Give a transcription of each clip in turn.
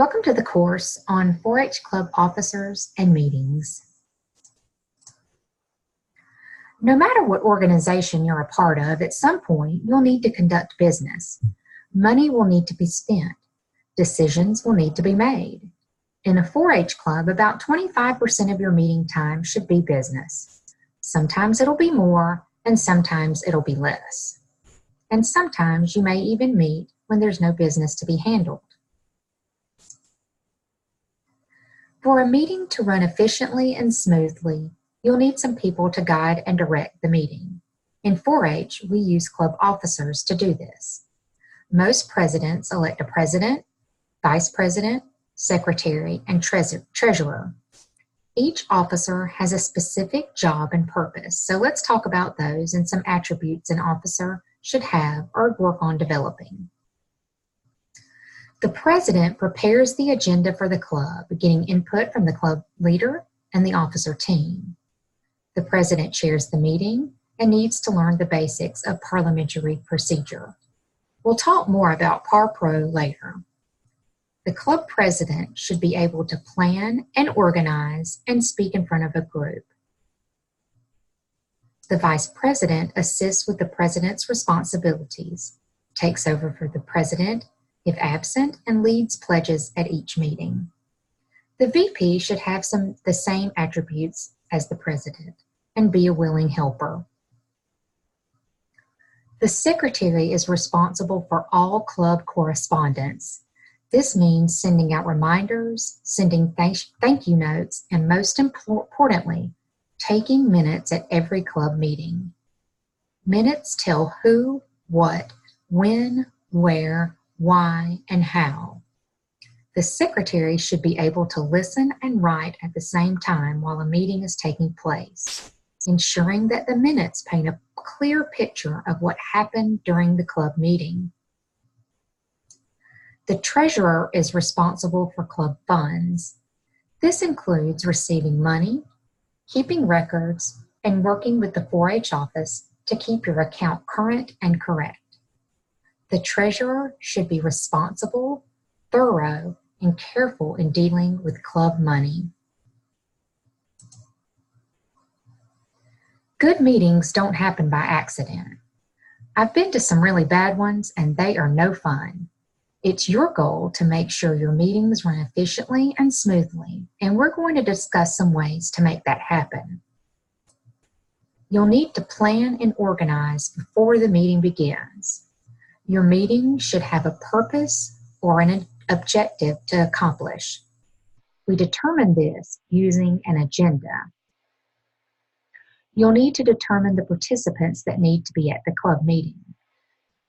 Welcome to the course on 4-H Club officers and meetings. No matter what organization you're a part of, at some point you'll need to conduct business. Money will need to be spent. Decisions will need to be made. In a 4-H club, about 25% of your meeting time should be business. Sometimes it'll be more, and sometimes it'll be less. And sometimes you may even meet when there's no business to be handled. For a meeting to run efficiently and smoothly, you'll need some people to guide and direct the meeting. In 4-H, we use club officers to do this. Most presidents elect a president, vice president, secretary, and treasurer. Each officer has a specific job and purpose, so let's talk about those and some attributes an officer should have or work on developing. The president prepares the agenda for the club, getting input from the club leader and the officer team. The president chairs the meeting and needs to learn the basics of parliamentary procedure. We'll talk more about Par-Pro later. The club president should be able to plan and organize and speak in front of a group. The vice president assists with the president's responsibilities, takes over for the president if absent, and leads pledges at each meeting. The VP should have the same attributes as the president and be a willing helper. The secretary is responsible for all club correspondence. This means sending out reminders, sending thank you notes, and most importantly, taking minutes at every club meeting. Minutes tell who, what, when, where, why, and how. The secretary should be able to listen and write at the same time while a meeting is taking place, ensuring that the minutes paint a clear picture of what happened during the club meeting. The treasurer is responsible for club funds. This includes receiving money, keeping records, and working with the 4-H office to keep your account current and correct. The treasurer should be responsible, thorough, and careful in dealing with club money. Good meetings don't happen by accident. I've been to some really bad ones, and they are no fun. It's your goal to make sure your meetings run efficiently and smoothly, and we're going to discuss some ways to make that happen. You'll need to plan and organize before the meeting begins. Your meeting should have a purpose or an objective to accomplish. We determine this using an agenda. You'll need to determine the participants that need to be at the club meeting.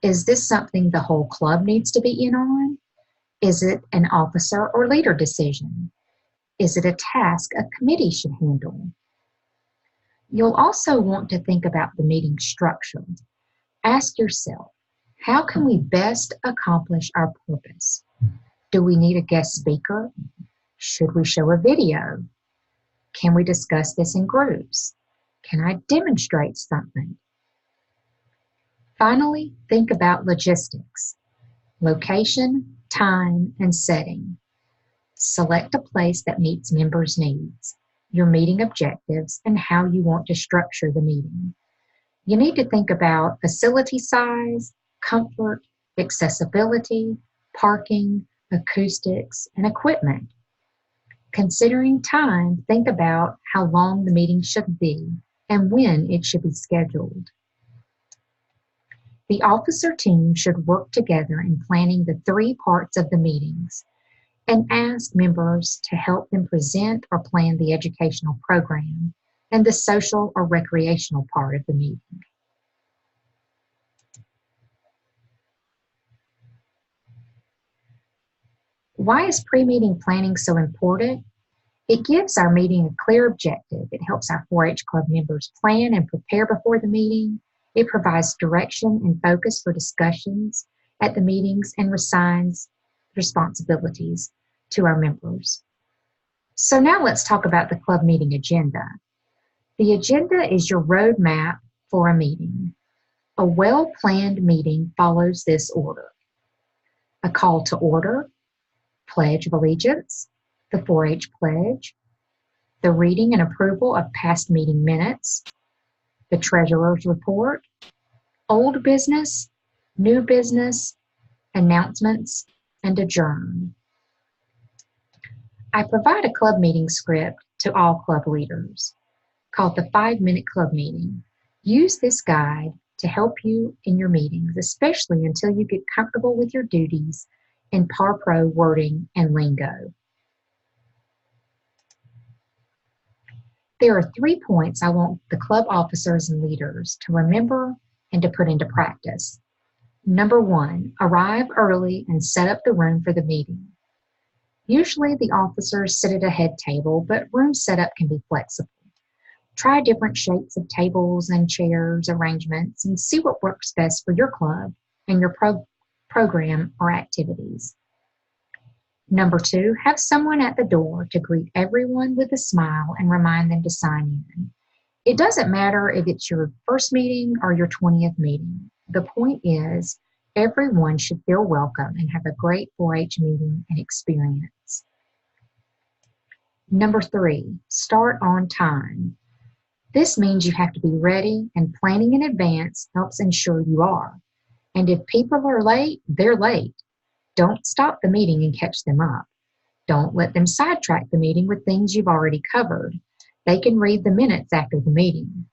Is this something the whole club needs to be in on? Is it an officer or leader decision? Is it a task a committee should handle? You'll also want to think about the meeting structure. Ask yourself, how can we best accomplish our purpose? Do we need a guest speaker? Should we show a video? Can we discuss this in groups? Can I demonstrate something? Finally, think about logistics. Location, time, and setting. Select a place that meets members' needs, your meeting objectives, and how you want to structure the meeting. You need to think about facility size, comfort, accessibility, parking, acoustics, and equipment. Considering time, think about how long the meeting should be and when it should be scheduled. The officer team should work together in planning the 3 parts of the meetings and ask members to help them present or plan the educational program and the social or recreational part of the meeting. Why is pre-meeting planning so important? It gives our meeting a clear objective. It helps our 4-H club members plan and prepare before the meeting. It provides direction and focus for discussions at the meetings and assigns responsibilities to our members. So now let's talk about the club meeting agenda. The agenda is your roadmap for a meeting. A well-planned meeting follows this order: a call to order, Pledge of Allegiance, the 4-H Pledge, the reading and approval of past meeting minutes, the Treasurer's Report, old business, new business, announcements, and adjourn. I provide a club meeting script to all club leaders called the 5-Minute Club Meeting. Use this guide to help you in your meetings, especially until you get comfortable with your duties in PAR-Pro wording and lingo. There are 3 points I want the club officers and leaders to remember and to put into practice. Number 1, arrive early and set up the room for the meeting. Usually the officers sit at a head table, but room setup can be flexible. Try different shapes of tables and chairs arrangements and see what works best for your club and your program or activities. Number 2, have someone at the door to greet everyone with a smile and remind them to sign in. It doesn't matter if it's your first meeting or your 20th meeting. The point is, everyone should feel welcome and have a great 4-H meeting and experience. Number 3, start on time. This means you have to be ready, and planning in advance helps ensure you are. And if people are late, they're late. Don't stop the meeting and catch them up. Don't let them sidetrack the meeting with things you've already covered. They can read the minutes after the meeting.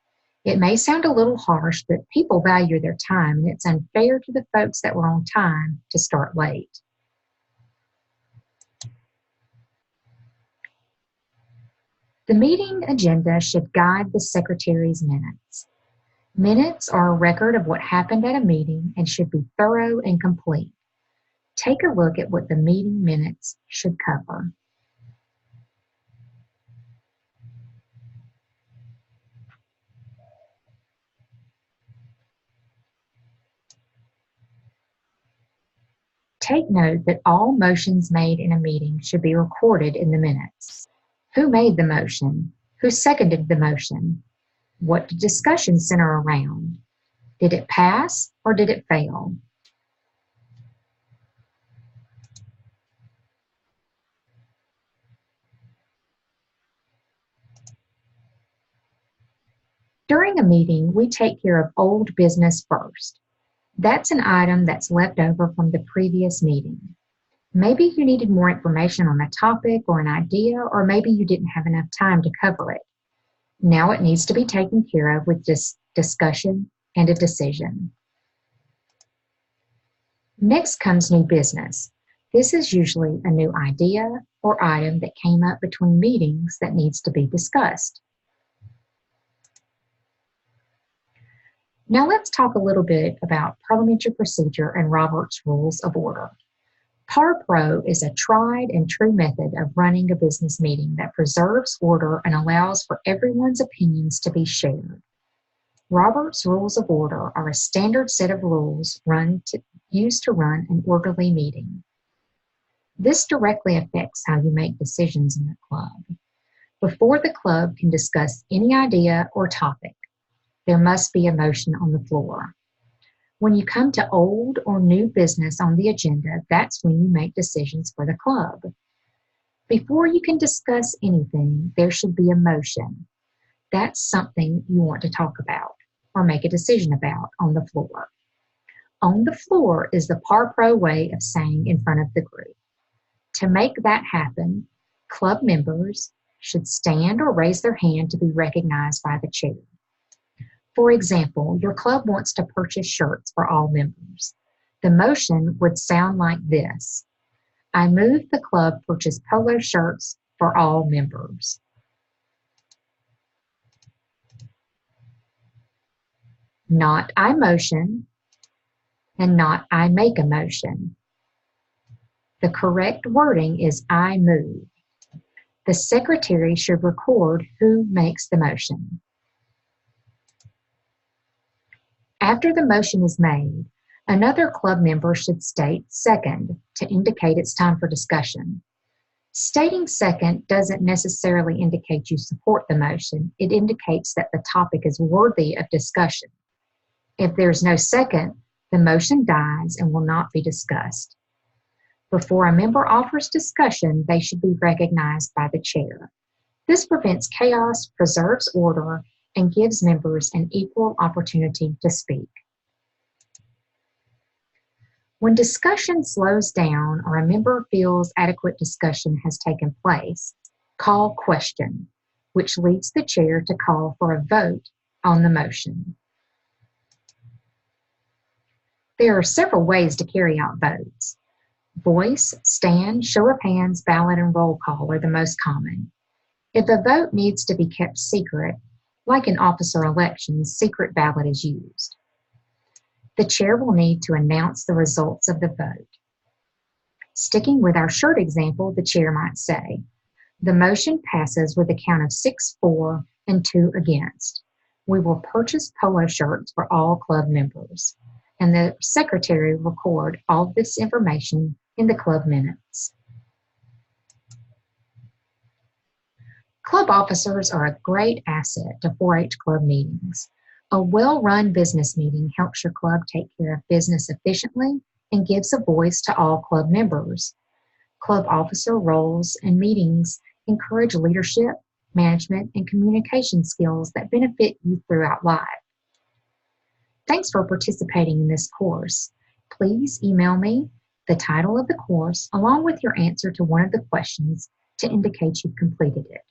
It may sound a little harsh, but people value their time, and it's unfair to the folks that were on time to start late. The meeting agenda should guide the secretary's minutes. Minutes are a record of what happened at a meeting and should be thorough and complete. Take a look at what the meeting minutes should cover. Take note that all motions made in a meeting should be recorded in the minutes. Who made the motion? Who seconded the motion? What did discussion center around? Did it pass or did it fail? During a meeting, we take care of old business first. That's an item that's left over from the previous meeting. Maybe you needed more information on a topic or an idea, or maybe you didn't have enough time to cover it. Now it needs to be taken care of with discussion and a decision. Next comes new business. This is usually a new idea or item that came up between meetings that needs to be discussed. Now let's talk a little bit about parliamentary procedure and Robert's Rules of Order. PAR-Pro is a tried and true method of running a business meeting that preserves order and allows for everyone's opinions to be shared. Robert's Rules of Order are a standard set of rules used to run an orderly meeting. This directly affects how you make decisions in your club. Before the club can discuss any idea or topic, there must be a motion on the floor. When you come to old or new business on the agenda, that's when you make decisions for the club. Before you can discuss anything, there should be a motion. That's something you want to talk about or make a decision about on the floor. On the floor is the PAR-Pro way of saying in front of the group. To make that happen, club members should stand or raise their hand to be recognized by the chair. For example, your club wants to purchase shirts for all members. The motion would sound like this. I move the club purchase polo shirts for all members. Not I motion and not I make a motion. The correct wording is I move. The secretary should record who makes the motion. After the motion is made, another club member should state second to indicate it's time for discussion. Stating second doesn't necessarily indicate you support the motion. It indicates that the topic is worthy of discussion. If there's no second, the motion dies and will not be discussed. Before a member offers discussion, they should be recognized by the chair. This prevents chaos, preserves order, and gives members an equal opportunity to speak. When discussion slows down or a member feels adequate discussion has taken place, call question, which leads the chair to call for a vote on the motion. There are several ways to carry out votes. Voice, stand, show of hands, ballot, and roll call are the most common. If a vote needs to be kept secret, like in officer elections, secret ballot is used. The chair will need to announce the results of the vote. Sticking with our shirt example, the chair might say, "The motion passes with a count of 6 for and 2 against. We will purchase polo shirts for all club members." And the secretary will record all of this information in the club minutes. Club officers are a great asset to 4-H club meetings. A well-run business meeting helps your club take care of business efficiently and gives a voice to all club members. Club officer roles and meetings encourage leadership, management, and communication skills that benefit you throughout life. Thanks for participating in this course. Please email me the title of the course along with your answer to one of the questions to indicate you've completed it.